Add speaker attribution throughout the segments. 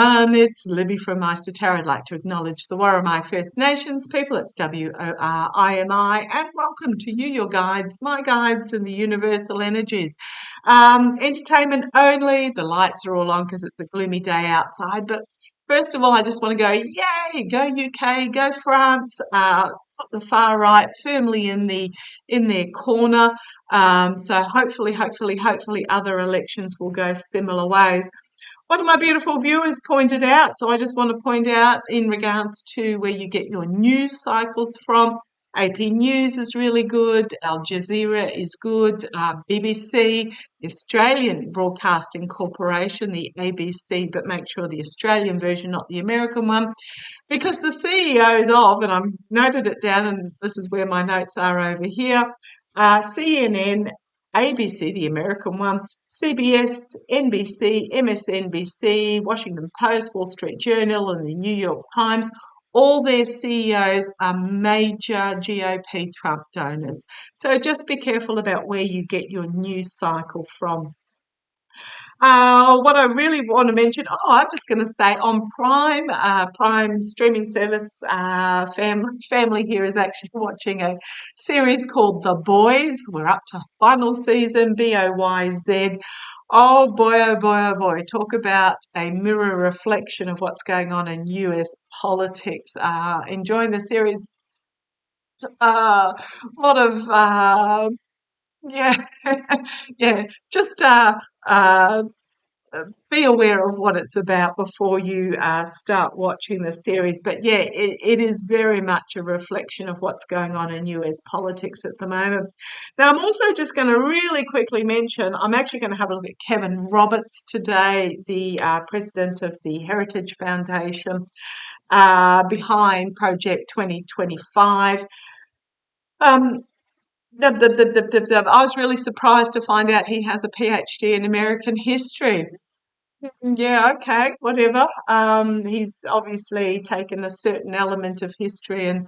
Speaker 1: everyone, it's Libby from Meister Tarot. I'd like to acknowledge the Worimi First Nations people. It's WORIMI, and welcome to you, your guides, my guides, and the universal energies. Entertainment only. The lights are all on because it's a gloomy day outside. But first of all, I just want to go, yay, go UK, go France. Put the far right firmly in their corner. So hopefully, other elections will go similar ways. One of my beautiful viewers pointed out, so I just want to point out in regards to where you get your news cycles from. AP News is really good, Al Jazeera is good, BBC, the Australian Broadcasting Corporation, the ABC, but make sure the Australian version, not the American one, because the CEOs of, and I've noted it down, and this is where my notes are over here, CNN, ABC, the American one, CBS, NBC, MSNBC, Washington Post, Wall Street Journal, and the New York Times, all their CEOs are major GOP Trump donors. So just be careful about where you get your news cycle from. What I really want to mention, I'm just going to say on Prime streaming service, family here is actually watching a series called The Boys. We're up to final season, BOYZ. Oh boy, oh boy, oh boy. Talk about a mirror reflection of what's going on in US politics. Enjoying the series. A lot of, yeah, yeah, just be aware of what it's about before you start watching the series. But yeah, it is very much a reflection of what's going on in US politics at the moment. Now, I'm also just going to really quickly mention, I'm actually going to have a look at Kevin Roberts today, the president of the Heritage Foundation behind Project 2025. I was really surprised to find out he has a PhD in American history. Yeah, okay, whatever. He's obviously taken a certain element of history and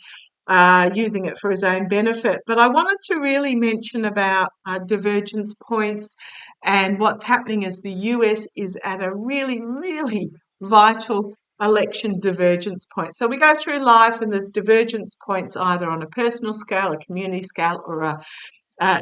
Speaker 1: using it for his own benefit. But I wanted to really mention about divergence points and what's happening as the US is at a really, really vital election divergence point. So we go through life and there's divergence points either on a personal scale, a community scale, or a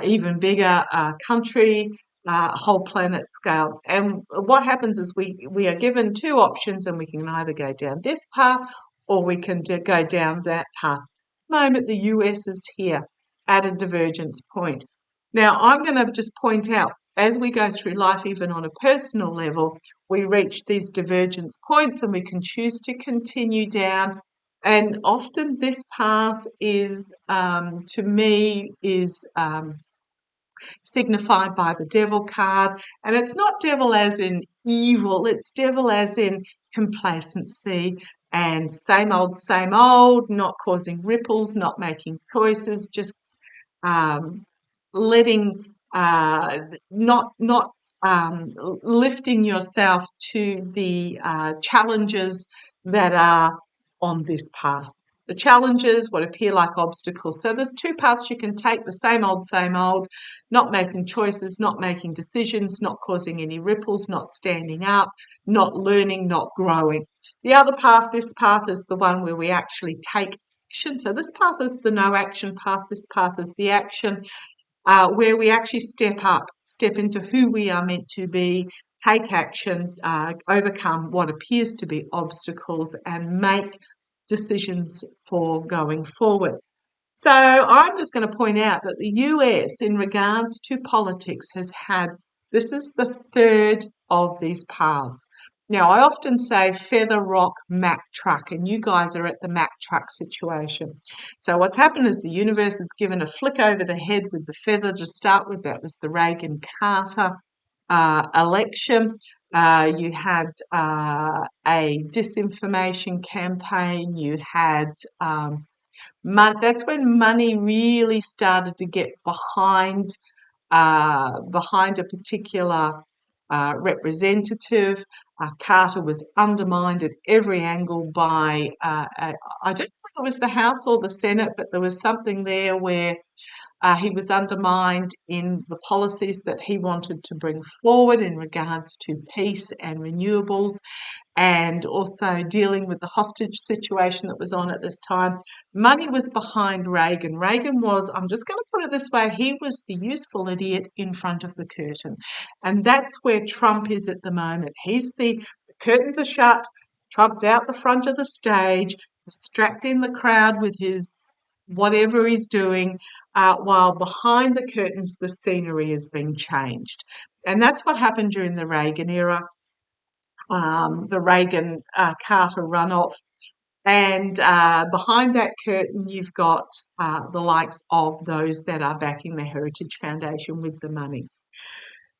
Speaker 1: even bigger country, whole planet scale. And what happens is we are given two options, and we can either go down this path or we can go down that path. At the moment, the US is here at a divergence point. Now, I'm going to just point out, as we go through life, even on a personal level, we reach these divergence points and we can choose to continue down. And often this path is, to me, is signified by the devil card. And it's not devil as in evil, it's devil as in complacency and same old, not causing ripples, not making choices, just letting, not lifting yourself to the challenges that are on this path. The challenges, what appear like obstacles. So there's two paths you can take, the same old, not making choices, not making decisions, not causing any ripples, not standing up, not learning, not growing. The other path, this path is the one where we actually take action. So this path is the no action path, this path is the action, where we actually step up, step into who we are meant to be, take action, overcome what appears to be obstacles, and make decisions for going forward. So I'm just going to point out that the US, in regards to politics, has had, this is the third of these paths. Now, I often say feather, rock, Mack truck, and you guys are at the Mack truck situation. So what's happened is the universe has given a flick over the head with the feather to start with. That was the Reagan-Carter election. You had a disinformation campaign. You had that's when money really started to get behind a particular representative. Carter was undermined at every angle by, I don't know if it was the House or the Senate, but there was something there where he was undermined in the policies that he wanted to bring forward in regards to peace and renewables. and also dealing with the hostage situation that was on at this time. Money was behind Reagan. Reagan was, I'm just going to put it this way, he was the useful idiot in front of the curtain. And that's where Trump is at the moment. The curtains are shut, Trump's out the front of the stage, distracting the crowd with his whatever he's doing, while behind the curtains the scenery is being changed. And that's what happened during the Reagan era, the Reagan-Carter runoff. And behind that curtain, you've got the likes of those that are backing the Heritage Foundation with the money.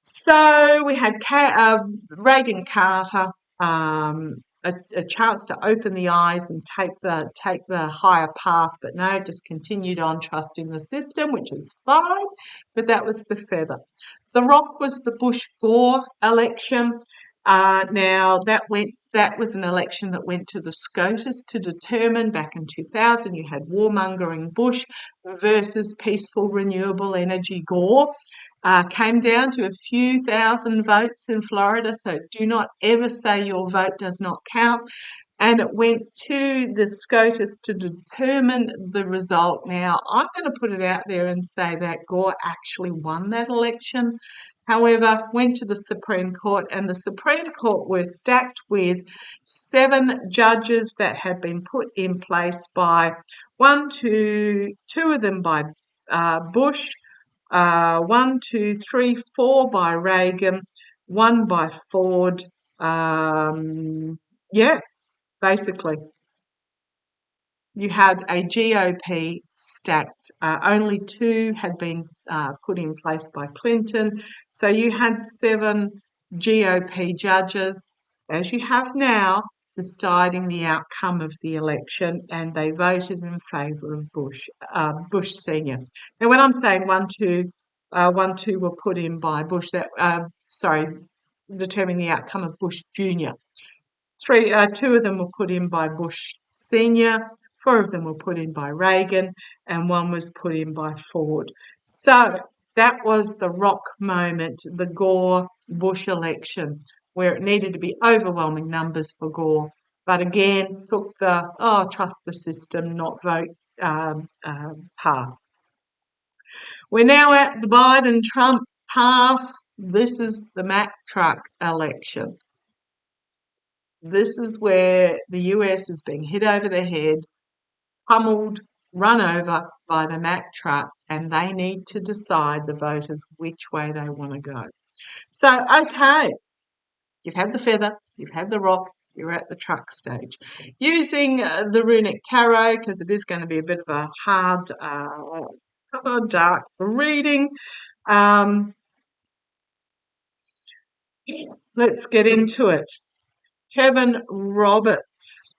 Speaker 1: So we had Reagan-Carter, a chance to open the eyes and take the higher path, but no, just continued on trusting the system, which is fine, but that was the feather. The rock was the Bush-Gore election. Now that was an election that went to the SCOTUS to determine. Back in 2000, you had warmongering Bush versus peaceful renewable energy Gore. Came down to a few thousand votes in Florida, so do not ever say your vote does not count. And it went to the SCOTUS to determine the result. Now, I'm going to put it out there and say that Gore actually won that election. However, went to the Supreme Court, and the Supreme Court were stacked with 7 judges that had been put in place by two of them by Bush, 1, 2, 3, 4 by Reagan, 1 by Ford. Basically. You had a GOP stacked. Only 2 had been put in place by Clinton. So you had 7 GOP judges, as you have now, deciding the outcome of the election, and they voted in favour of Bush Senior. Now, when I'm saying 1, 2 were put in by Bush, determining the outcome of Bush Junior. 2 of them were put in by Bush Senior. 4 of them were put in by Reagan, and 1 was put in by Ford. So that was the rock moment, the Gore-Bush election, where it needed to be overwhelming numbers for Gore. But again, took the trust the system, not vote path. We're now at the Biden-Trump pass. This is the Mack truck election. This is where the US is being hit over the head, pummeled, run over by the Mack truck, and they need to decide, the voters, which way they want to go. So, okay, you've had the feather, you've had the rock, you're at the truck stage. Using the runic tarot, because it is going to be a bit of a hard, dark reading. Let's get into it. Kevin Roberts.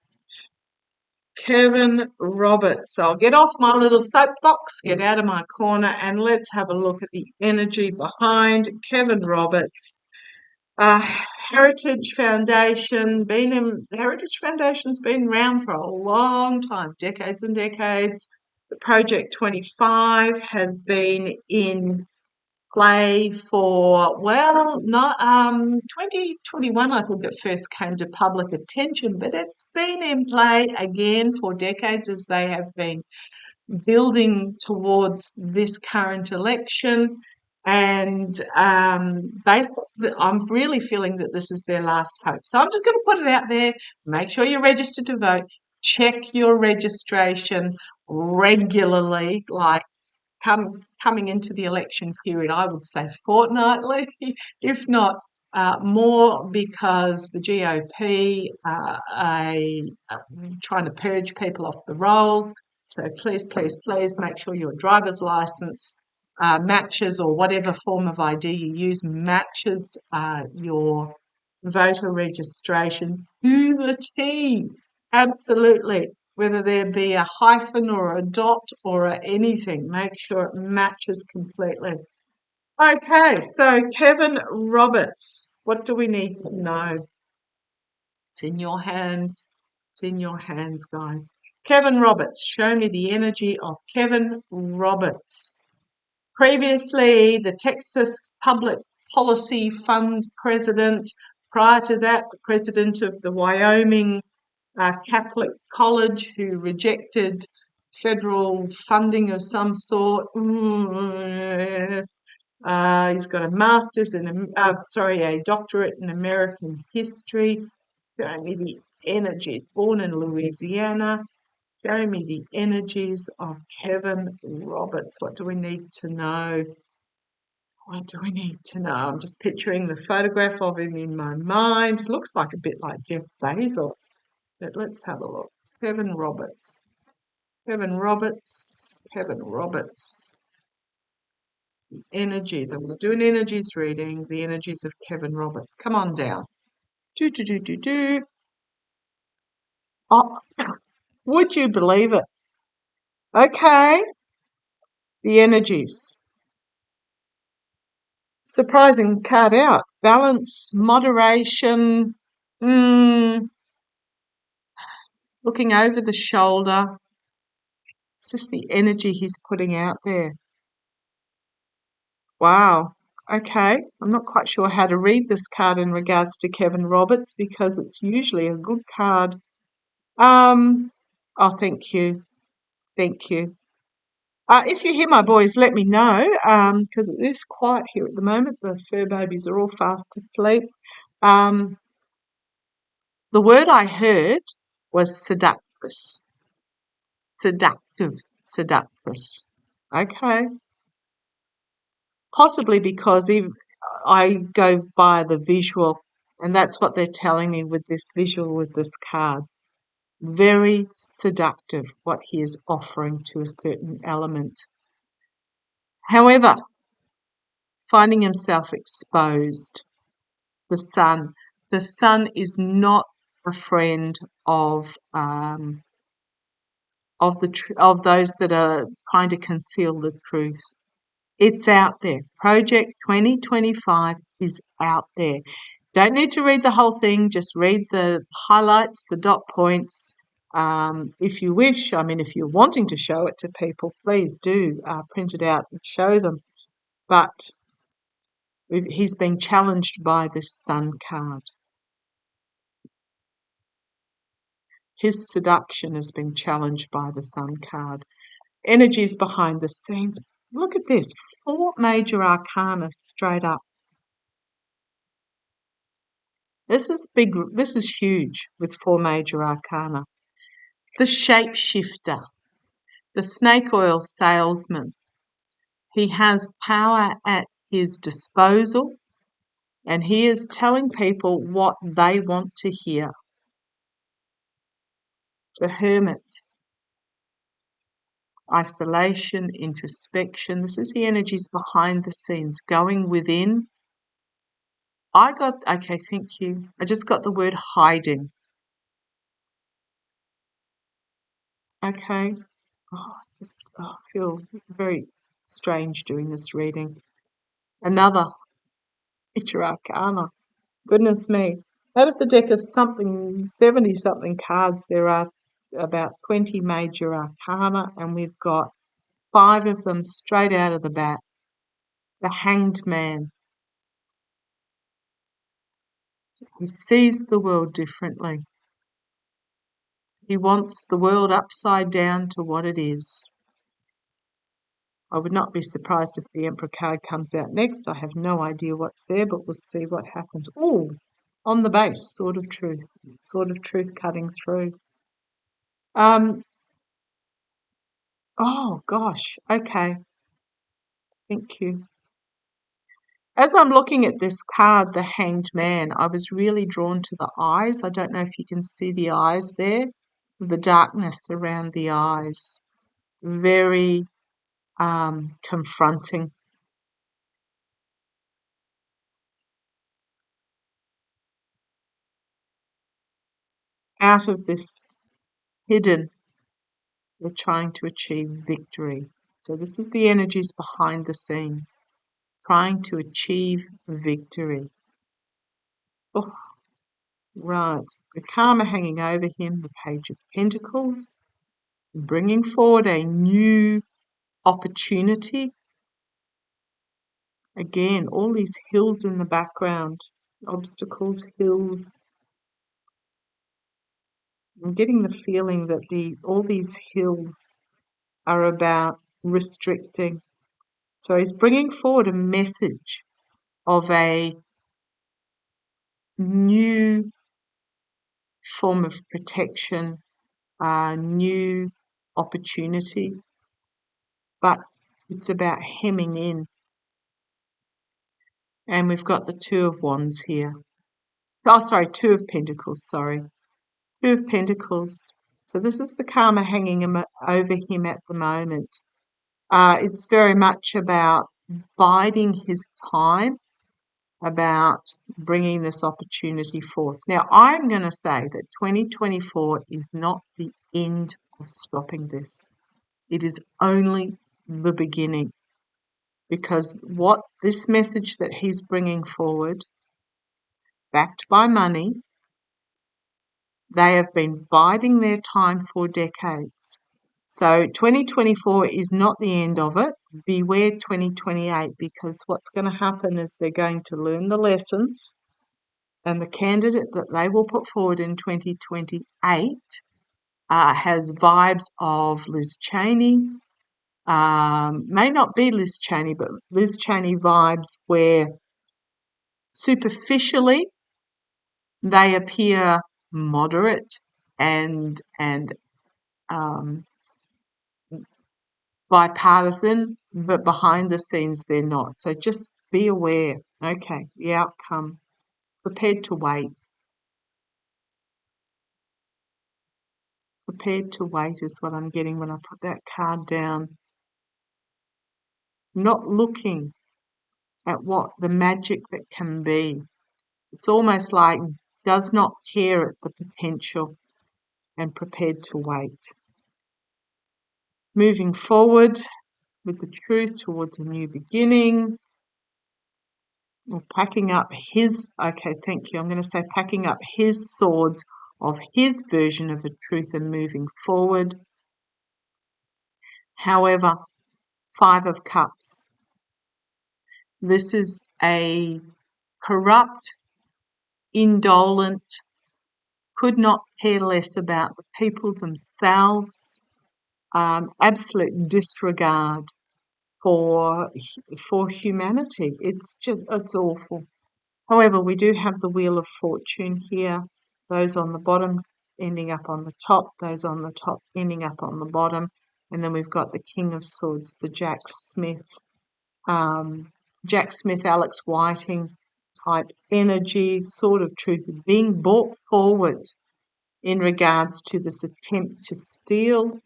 Speaker 1: I'll get off my little soapbox, get out of my corner, and let's have a look at the energy behind Kevin Roberts. Heritage Foundation. Heritage Foundation's been around for a long time, decades and decades. The Project 25 has been in play for, 2021 I think it first came to public attention, but it's been in play again for decades as they have been building towards this current election. And basically, I'm really feeling that this is their last hope. So I'm just going to put it out there. Make sure you're registered to vote. Check your registration regularly, like coming into the election period, I would say fortnightly, if not more, because the GOP are trying to purge people off the rolls. So please make sure your driver's license matches, or whatever form of ID you use matches your voter registration to the T. Absolutely. Whether there be a hyphen or a dot or anything, make sure it matches completely. Okay, so Kevin Roberts, what do we need to know? It's in your hands. It's in your hands, guys. Kevin Roberts, show me the energy of Kevin Roberts. Previously, the Texas Public Policy Fund president, Prior to that, the president of the Wyoming Catholic College who rejected federal funding of some sort. He's got a master's a doctorate in American history. Showing me the energy. Born in Louisiana. Showing me the energies of Kevin Roberts. What do we need to know? What do we need to know? I'm just picturing the photograph of him in my mind. Looks like a bit like Jeff Bezos. But let's have a look. Kevin Roberts. Kevin Roberts. Kevin Roberts. Energies. I'm going to do an energies reading. The energies of Kevin Roberts. Come on down. Do. Oh, would you believe it? Okay. The energies. Surprising card out. Balance, moderation, looking over the shoulder. It's just the energy he's putting out there. Wow. Okay. I'm not quite sure how to read this card in regards to Kevin Roberts because it's usually a good card. Oh, thank you. Thank you. If you hear my boys, let me know because it is quiet here at the moment. The fur babies are all fast asleep. The word I heard was seductress. Seductress. Okay. Possibly because I go by the visual, and that's what they're telling me with this visual, with this card. Very seductive, what he is offering to a certain element. However, finding himself exposed. The sun. The sun is not a friend of those that are trying to conceal the truth. It's out there. Project 2025 is out there. Don't need to read the whole thing. Just read the highlights, the dot points. If you wish, if you're wanting to show it to people, please do print it out and show them. But he's been challenged by this Sun card. His seduction has been challenged by the Sun card. Energies behind the scenes. Look at this. 4 major arcana straight up. This is big. This is huge with 4 major arcana. The shapeshifter. The snake oil salesman. He has power at his disposal and he is telling people what they want to hear. The hermit. Isolation, introspection. This is the energies behind the scenes, going within. Okay, thank you. I just got the word hiding. Okay. I feel very strange doing this reading. Another picture arcana. Goodness me. Out of the deck of 70-something cards, there are about 20 major arcana, and we've got 5 of them straight out of the bat. The Hanged Man. He sees the world differently. He wants the world upside down to what it is. I would not be surprised if the Emperor card comes out next. I have no idea what's there, but we'll see what happens. Oh, on the base, Sword of Truth. Sword of Truth cutting through. Oh, gosh. Okay. Thank you. As I'm looking at this card, the Hanged Man, I was really drawn to the eyes. I don't know if you can see the eyes there. The darkness around the eyes. Very confronting. Out of this hidden, we're trying to achieve victory. So this is the energies behind the scenes, trying to achieve victory. Oh, right. The karma hanging over him, the Page of Pentacles, bringing forward a new opportunity. Again, all these hills in the background. obstacles, hills. I'm getting the feeling that all these hills are about restricting. So he's bringing forward a message of a new form of protection, a new opportunity, but it's about hemming in. And we've got the Two of Wands here. Oh, sorry, Two of Pentacles, sorry. Two of Pentacles. So this is the karma hanging over him at the moment. It's very much about biding his time, about bringing this opportunity forth. Now, I'm going to say that 2024 is not the end of stopping this. It is only the beginning, because what this message that he's bringing forward, backed by money, they have been biding their time for decades. So 2024 is not the end of it. Beware 2028, because what's going to happen is they're going to learn the lessons, and the candidate that they will put forward in 2028 has vibes of Liz Cheney. May not be Liz Cheney, but Liz Cheney vibes, where superficially they appear moderate and bipartisan, but behind the scenes they're not. So just be aware. Okay, the outcome. Prepared to wait. Prepared to wait is what I'm getting when I put that card down. Not looking at what the magic that can be. It's almost like does not care at the potential and prepared to wait. Moving forward with the truth towards a new beginning. Or packing up his, okay, thank you. I'm going to say packing up his swords of his version of the truth and moving forward. However, Five of Cups. This is a corrupt, indolent, could not care less about the people themselves, absolute disregard for humanity. It's awful. However, we do have the Wheel of Fortune here. Those on the bottom ending up on the top, those on the top ending up on the bottom. And then we've got the King of Swords, the Jack Smith, Alex Whiting type energy, Sword of Truth being brought forward in regards to this attempt to steal.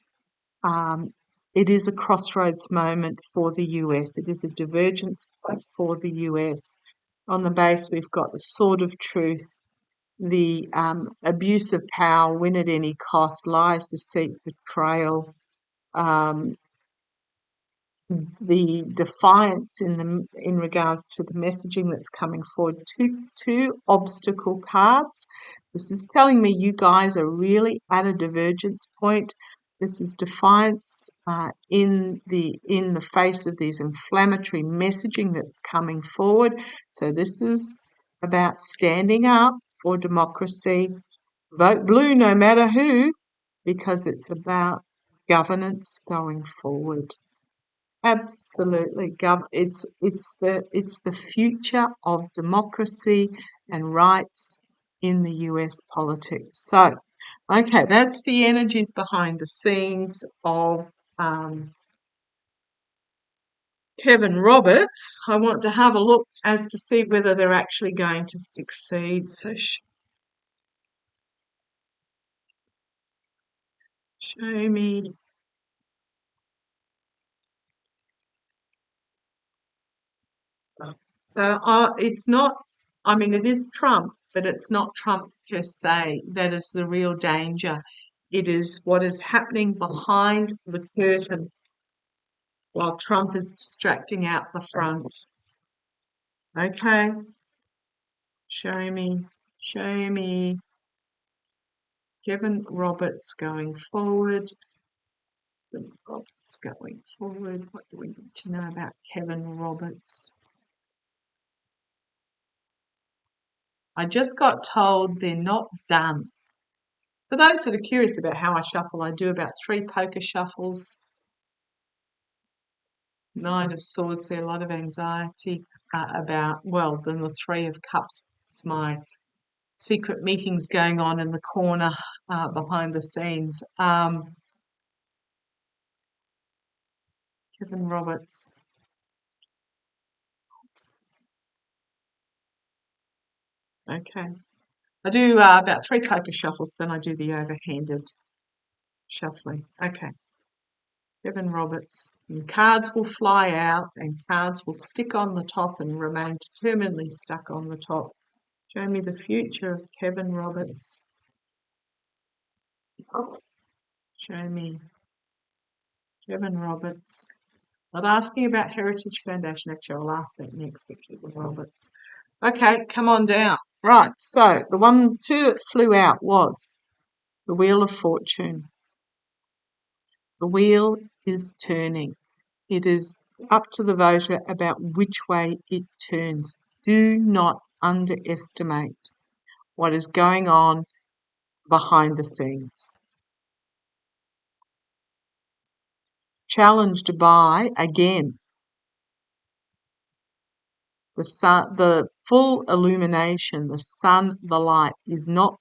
Speaker 1: It is a crossroads moment for the US. It is a divergence point for the US. On the base, we've got the Sword of Truth, the abuse of power, win at any cost, lies, deceit, betrayal, the defiance in regards to the messaging that's coming forward. Two obstacle cards. This is telling me you guys are really at a divergence point. This is defiance in the face of these inflammatory messaging that's coming forward. So this is about standing up for democracy. Vote blue no matter who, because it's about governance going forward. Absolutely, it's the future of democracy and rights in the US politics. So, okay, that's the energies behind the scenes of Kevin Roberts. I want to have a look as to see whether they're actually going to succeed. So, show me. So it's not, I mean, it is Trump, but it's not Trump per se. That is the real danger. It is what is happening behind the curtain while Trump is distracting out the front. Okay, show me Kevin Roberts going forward. Kevin Roberts going forward. What do we need to know about Kevin Roberts? I just got told they're not done. For those that are curious about how I shuffle, I do about 3 poker shuffles. Nine of Swords there, a lot of anxiety about, well, then the Three of Cups. It's my secret meetings going on in the corner behind the scenes. Kevin Roberts. Okay. I do about 3 poker shuffles, then I do the overhanded shuffling. Okay. Kevin Roberts. And cards will fly out and cards will stick on the top and remain determinedly stuck on the top. Show me the future of Kevin Roberts. Show me Kevin Roberts. Not asking about Heritage Foundation. Actually, I'll ask that next with Kevin Roberts. Okay, come on down. Right, so the two that flew out was the Wheel of Fortune. The wheel is turning. It is up to the voter about which way it turns. Do not underestimate what is going on behind the scenes. Challenged by, again, the sun, the full illumination, the sun, the light is not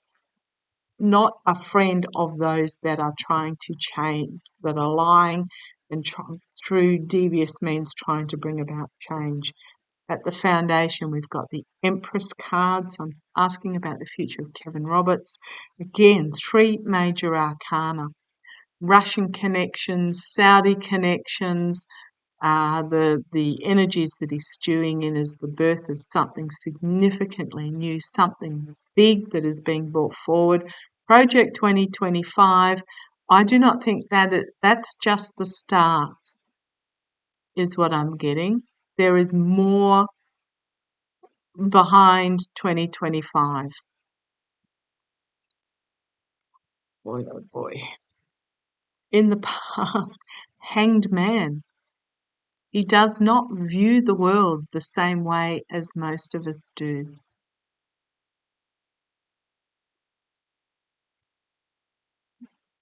Speaker 1: a friend of those that are trying to change, that are lying and through devious means trying to bring about change. At the foundation, we've got the Empress cards. I'm asking about the future of Kevin Roberts. Again, 3 major arcana. Russian connections, Saudi connections, the energies that he's stewing in is the birth of something significantly new, something big that is being brought forward. Project 2025, I do not think that's just the start, is what I'm getting. There is more behind 2025. Boy, oh boy. In the past, Hanged Man. He does not view the world the same way as most of us do.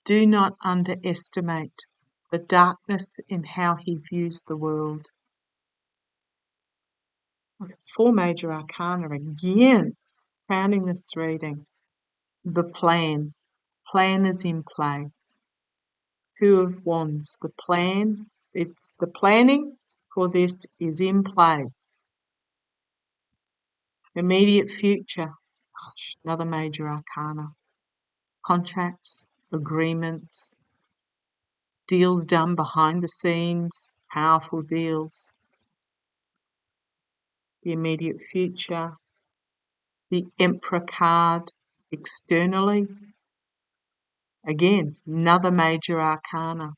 Speaker 1: Do not underestimate the darkness in how he views the world. 4 major arcana again, crowning this reading. The plan. Plan is in play. 2 of Wands. The plan, it's the planning for this is in play. Immediate future. Gosh, another major arcana. Contracts, agreements, deals done behind the scenes, powerful deals. The immediate future. The Emperor card externally. Again, another major arcana.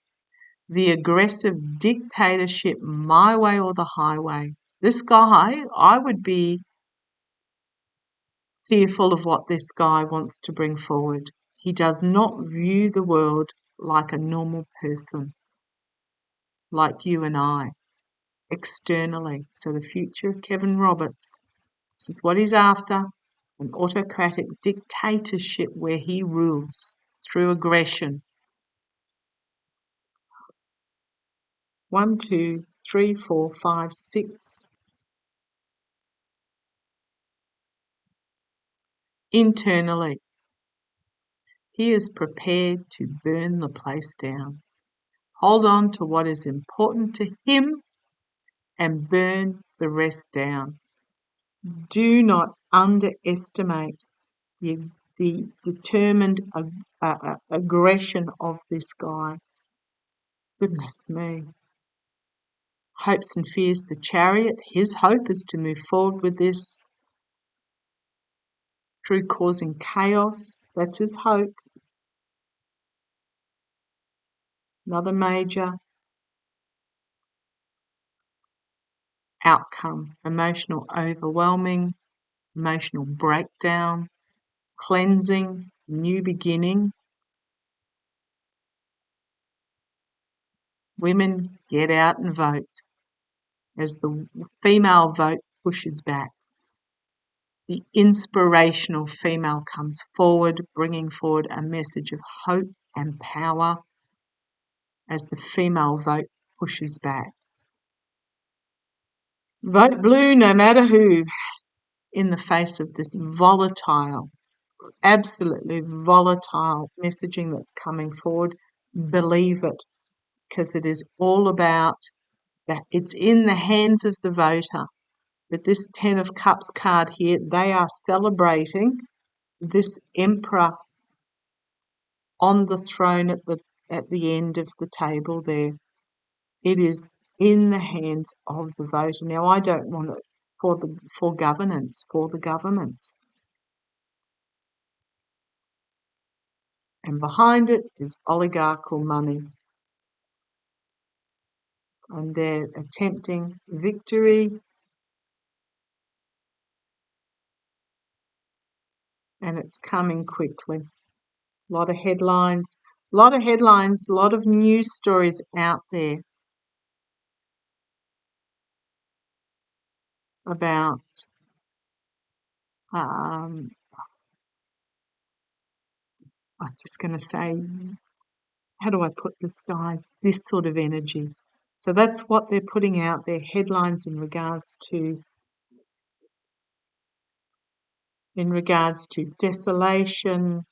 Speaker 1: The aggressive dictatorship, my way or the highway. This guy, I would be fearful of what this guy wants to bring forward. He does not view the world like a normal person, like you and I, externally. So the future of Kevin Roberts, this is what he's after, an autocratic dictatorship where he rules through aggression. 1, 2, 3, 4, 5, 6. Internally, he is prepared to burn the place down. Hold on to what is important to him and burn the rest down. Do not underestimate the determined aggression of this guy. Goodness me. Hopes and fears, the Chariot. His hope is to move forward with this through causing chaos. That's his hope. Another major outcome, emotional overwhelming, emotional breakdown, cleansing, new beginning. Women, get out and vote as the female vote pushes back. The inspirational female comes forward, bringing forward a message of hope and power as the female vote pushes back. Vote blue no matter who, in the face of this volatile, absolutely volatile messaging that's coming forward. Believe it, because it is all about that. It's in the hands of the voter. With this Ten of Cups card here, they are celebrating this Emperor on the throne at the end of the table there. It is in the hands of the voter. Now, I don't want it for governance, for the government. And behind it is oligarchical money. And they're attempting victory. And it's coming quickly. A lot of headlines, a lot of news stories out there about I'm just going to say, how do I put this, guys? This sort of energy. So that's what they're putting out there, headlines in regards to desolation,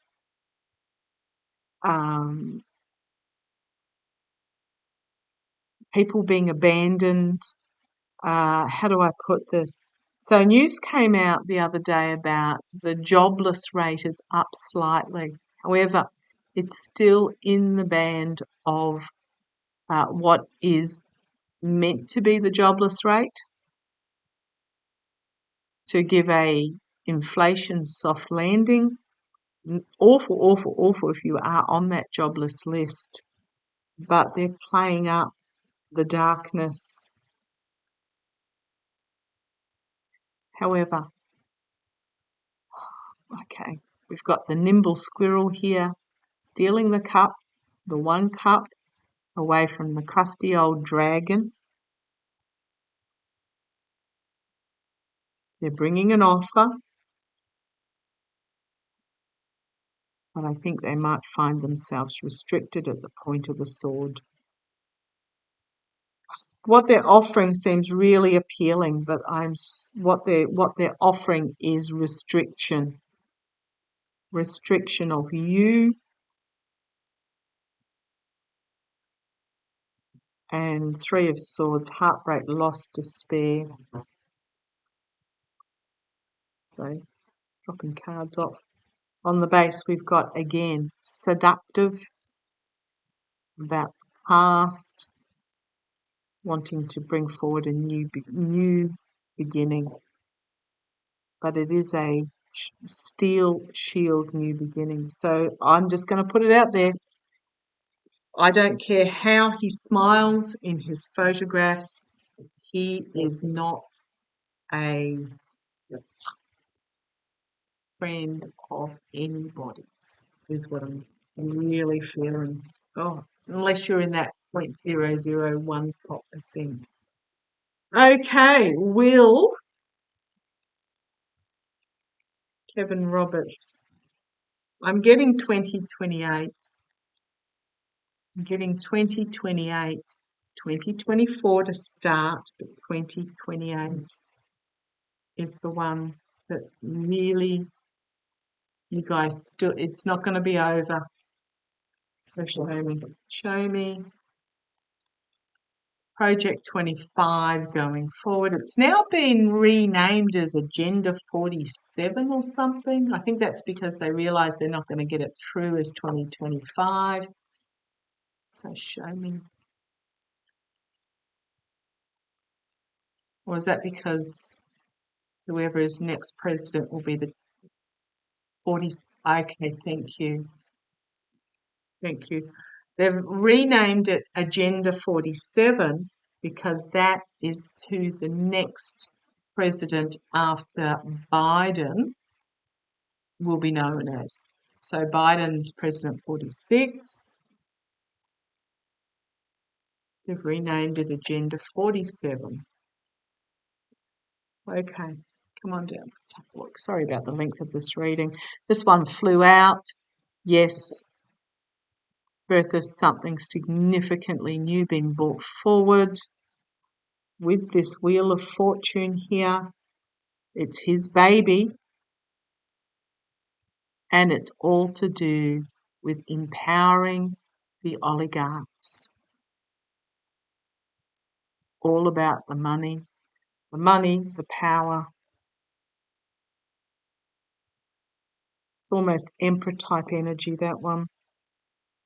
Speaker 1: people being abandoned. How do I put this? So news came out the other day about the jobless rate is up slightly. However, it's still in the band of what is meant to be the jobless rate, to give a inflation soft landing. Awful, awful, awful if you are on that jobless list. But they're playing up the darkness. However, okay, we've got the nimble squirrel here, stealing the cup, the one cup, away from the crusty old dragon. They're bringing an offer, but I think they might find themselves restricted at the point of the sword. What they're offering seems really appealing, but what they're offering is restriction of you, and Three of Swords, heartbreak, loss, despair. So dropping cards off. On the base, we've got, again, seductive, about past, wanting to bring forward a new beginning. But it is a steel shield new beginning. So I'm just going to put it out there. I don't care how he smiles in his photographs. He is not a friend of anybody's, is what I'm really feeling. Oh, unless you're in that 0.001%. Okay, Will Kevin Roberts. I'm getting 2028. I'm getting 2028. 2024 to start, but 2028 is the one that really, you guys still, it's not going to be over. So show me Project 25 going forward. It's now been renamed as Agenda 47 or something. I think that's because they realise they're not going to get it through as 2025. So show me. Or is that because whoever is next president will be the 40? Okay, thank you. Thank you. They've renamed it Agenda 47 because that is who the next president after Biden will be known as. So Biden's President 46. They've renamed it Agenda 47. Okay, Come on down. Let's have a look. Sorry about the length of this reading. This one flew out. Yes. Birth of something significantly new being brought forward. With this Wheel of Fortune here, it's his baby, and it's all to do with empowering the oligarchs. All about the money, the power. It's almost Emperor type energy, that one.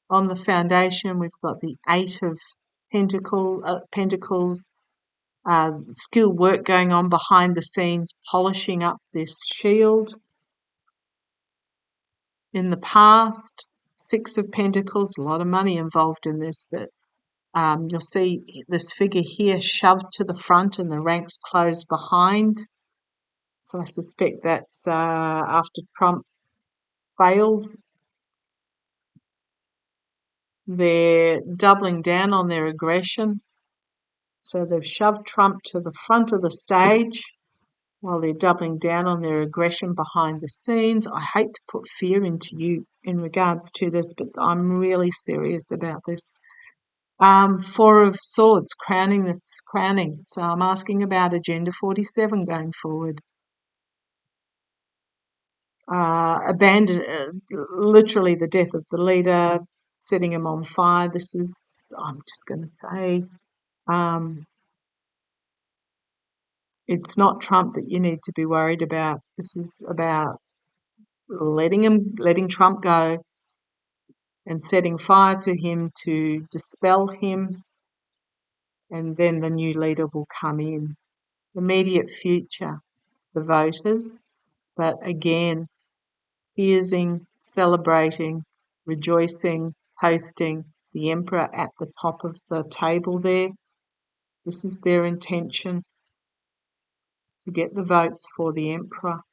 Speaker 1: On the foundation, we've got the Eight of Pentacles, skill work going on behind the scenes, polishing up this shield. In the past, Six of Pentacles, a lot of money involved in this, but you'll see this figure here shoved to the front and the ranks closed behind. So I suspect that's after Trump fails. They're doubling down on their aggression. So they've shoved Trump to the front of the stage while they're doubling down on their aggression behind the scenes. I hate to put fear into you in regards to this, but I'm really serious about this. Four of Swords, crowning. So I'm asking about Agenda 47 going forward. Literally the death of the leader, setting him on fire. This is, I'm just going to say, it's not Trump that you need to be worried about. This is about letting Trump go and setting fire to him to dispel him, and then the new leader will come in. Immediate future, the voters, but again, hearing, celebrating, rejoicing, hosting the Emperor at the top of the table there. This is their intention, to get the votes for the Emperor.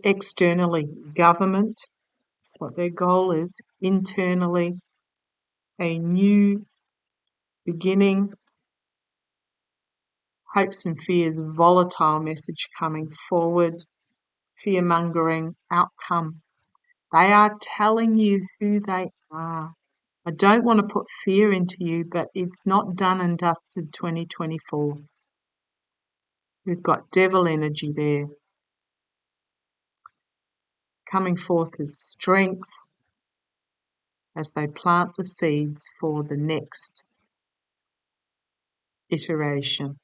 Speaker 1: Externally, government, that's what their goal is. Internally, a new beginning. Hopes and fears, volatile message coming forward. Fear-mongering outcome. They are telling you who they are. I don't want to put fear into you, but it's not done and dusted 2024. We've got devil energy there. Coming forth as strengths as they plant the seeds for the next iteration.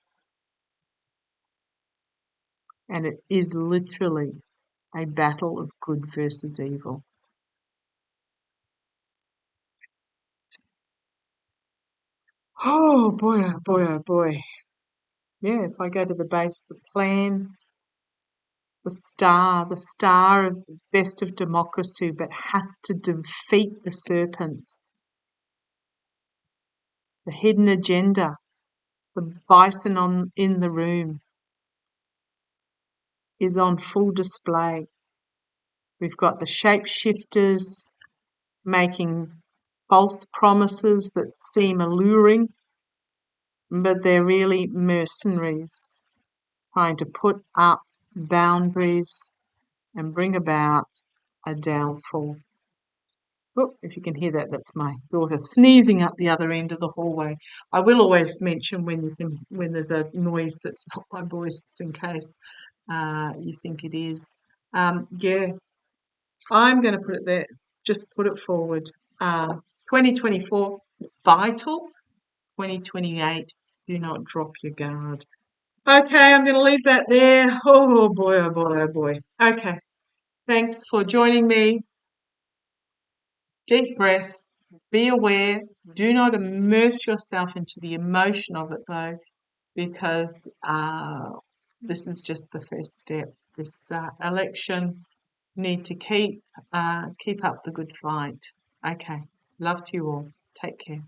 Speaker 1: And it is literally a battle of good versus evil. Oh boy, oh boy, oh boy. Yeah, if I go to the base, the plan, the star of the best of democracy, but has to defeat the serpent. The hidden agenda, the bison in the room is on full display. We've got the shapeshifters making false promises that seem alluring, but they're really mercenaries trying to put up boundaries and bring about a downfall. Oh, if you can hear that, that's my daughter sneezing up the other end of the hallway. I will always mention when there's a noise that's not my voice, just in case you think it is. Yeah, I'm going to put it there. Just put it forward. 2024, vital. 2028, do not drop your guard. Okay, I'm going to leave that there. Oh boy, oh boy, oh boy. Okay, thanks for joining me. Deep breaths. Be aware. Do not immerse yourself into the emotion of it, though, because this is just the first step. This election, need to keep up the good fight. Okay, love to you all. Take care.